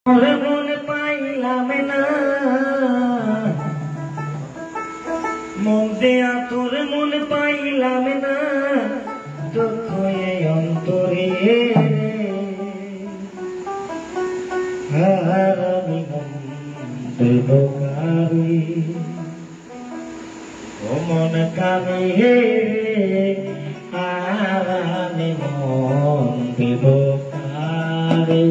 ওরে মন পাইলাম না, মন দেয়া তোর মন পাইলাম না, দুঃখ এই অন্তরে আর আমি মন দেব কারে, ও মন কারে আর আমি মন দেব কারে।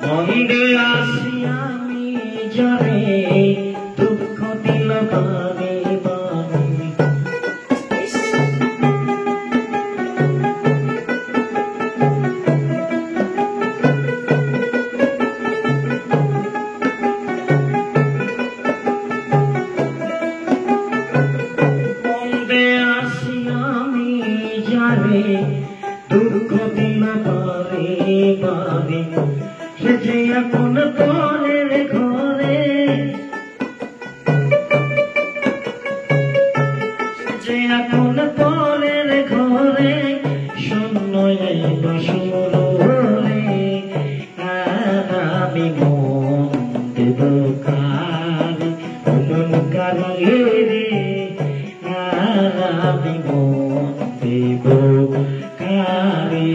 মন্দে আসি আমি যারে দুঃখ দিল বারে বারে, মন্দে আসি আমি যারে দুঃখ দিল বারে বারে, সে যে এখন পরের ঘরে, যে এখন পরের ঘরে শূন্য এই বাসর হলে, আর আমি মন দেব কারে, মন কারে রে আর আমি মন দেব কারে।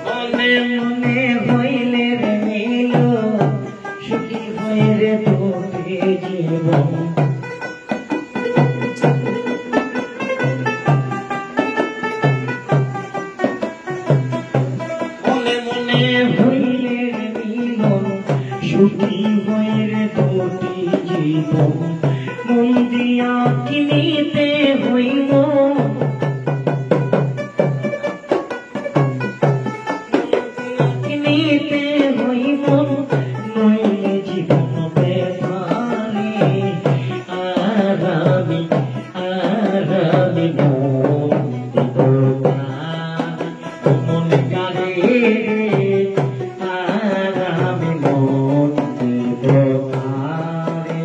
মনে মনে হইলে রে মিল, সুখী হয়ে রে তোরে জীবন, মনে মনে হইলে রে মিল, সুখী হয়ে রে তোরে জীবন, মন দিয়া কিনিতে হইব, কিনিতে হইব, নইলে জীবন বেকারে, আর আমি মন দেব কারে, ও মন কারে আর আমি মন দেব কারে।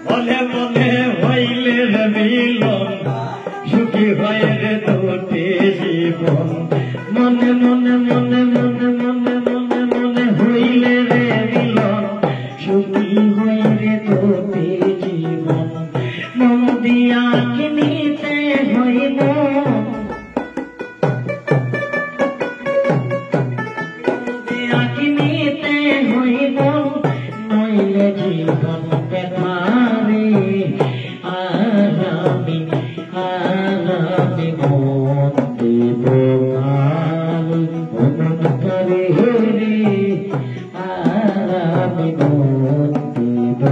মনে মনে হইলে রে মিলন, সুখী হয়ে রে তোতে জীবন, মনে মনে মনে মনে মনে মনে মনে হইলে রে মিলন, সুখী হয়ে রে তোতে জীবন, মন দিয়া কিনিতে হইব, কিনিতে হইব, নইলে জীবন বেকারে, আর আমি মন দেব কারে, মন কারে রে আর আমি মন দেব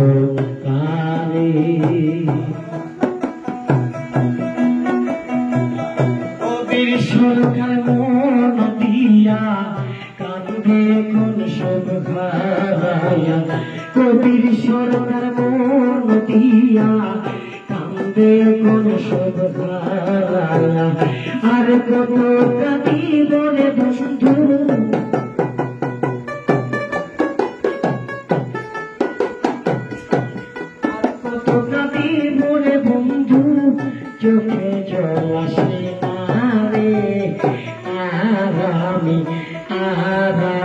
কারে। কবির সরকার মন দিয়া কান্দে কোন সব হারায়া, কবির সরকার মন দিয়া কান্দে কোন সব হারায়া, আর কত কাঁদিব রে বন্ধু, আর কত কাঁদিব রে বন্ধু, চোখে জল আসে না রে, আর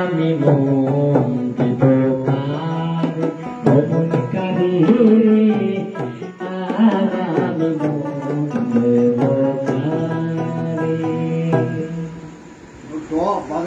আমি মন দেব কারে, মন আর আমি মনে